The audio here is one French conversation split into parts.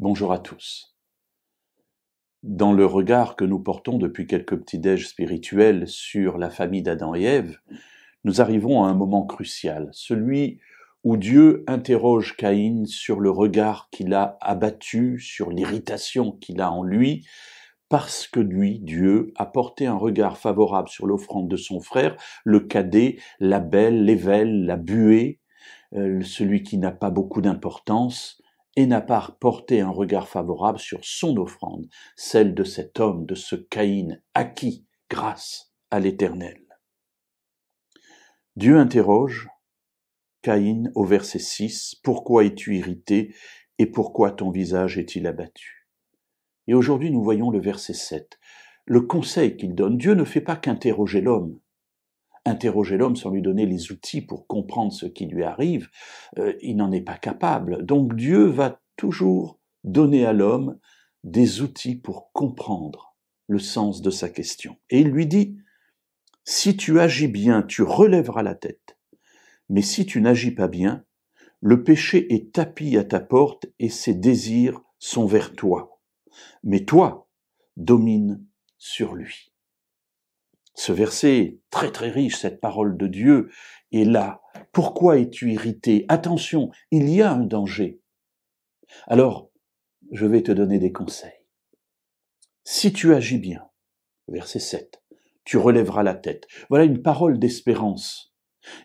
Bonjour à tous. Dans le regard que nous portons depuis quelques petits-déj spirituels sur la famille d'Adam et Ève, nous arrivons à un moment crucial, celui où Dieu interroge Caïn sur le regard qu'il a abattu, sur l'irritation qu'il a en lui, parce que lui, Dieu, a porté un regard favorable sur l'offrande de son frère, le cadet, la belle, l'évêle, la buée, celui qui n'a pas beaucoup d'importance, et n'a pas porté un regard favorable sur son offrande, celle de cet homme, de ce Caïn, acquis grâce à l'Éternel. Dieu interroge Caïn au verset 6, « Pourquoi es-tu irrité et pourquoi ton visage est-il abattu ?» Et aujourd'hui nous voyons le verset 7, le conseil qu'il donne. Dieu ne fait pas qu'interroger l'homme. Interroger l'homme sans lui donner les outils pour comprendre ce qui lui arrive, il n'en est pas capable. Donc Dieu va toujours donner à l'homme des outils pour comprendre le sens de sa question. Et il lui dit, « Si tu agis bien, tu relèveras la tête. Mais si tu n'agis pas bien, le péché est tapi à ta porte et ses désirs sont vers toi. Mais toi, domine sur lui. » Ce verset est très très riche, cette parole de Dieu est là. Pourquoi es-tu irrité? Attention, il y a un danger. Alors, je vais te donner des conseils. Si tu agis bien, verset 7, tu relèveras la tête. Voilà une parole d'espérance.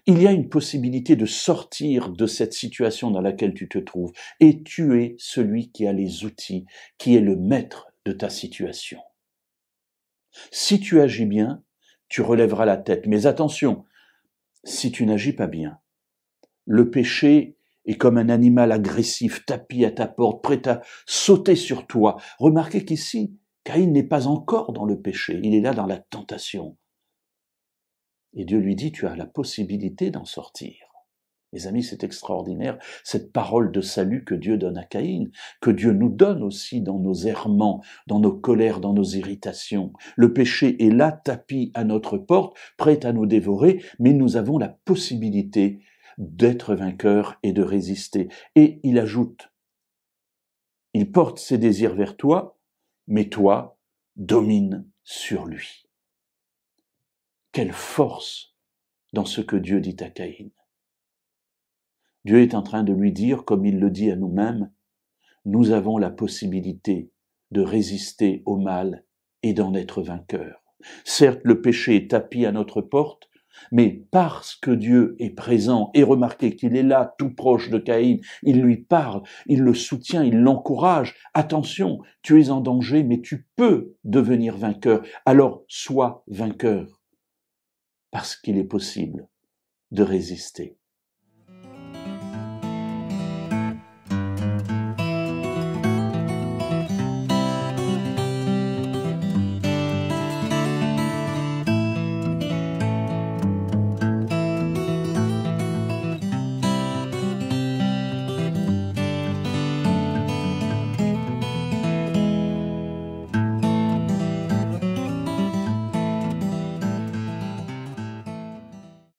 Il y a une possibilité de sortir de cette situation dans laquelle tu te trouves. Et tu es celui qui a les outils, qui est le maître de ta situation. Si tu agis bien, tu relèveras la tête. Mais attention, si tu n'agis pas bien, le péché est comme un animal agressif tapi à ta porte, prêt à sauter sur toi. Remarquez qu'ici, Caïn n'est pas encore dans le péché, il est là dans la tentation. Et Dieu lui dit, tu as la possibilité d'en sortir. Mes amis, c'est extraordinaire, cette parole de salut que Dieu donne à Caïn, que Dieu nous donne aussi dans nos errements, dans nos colères, dans nos irritations. Le péché est là, tapi à notre porte, prêt à nous dévorer, mais nous avons la possibilité d'être vainqueurs et de résister. Et il ajoute, il porte ses désirs vers toi, mais toi, domine sur lui. Quelle force dans ce que Dieu dit à Caïn. Dieu est en train de lui dire, comme il le dit à nous-mêmes, nous avons la possibilité de résister au mal et d'en être vainqueurs. Certes, le péché est tapi à notre porte, mais parce que Dieu est présent, et remarquez qu'il est là, tout proche de Caïn, il lui parle, il le soutient, il l'encourage. Attention, tu es en danger, mais tu peux devenir vainqueur. Alors, sois vainqueur, parce qu'il est possible de résister.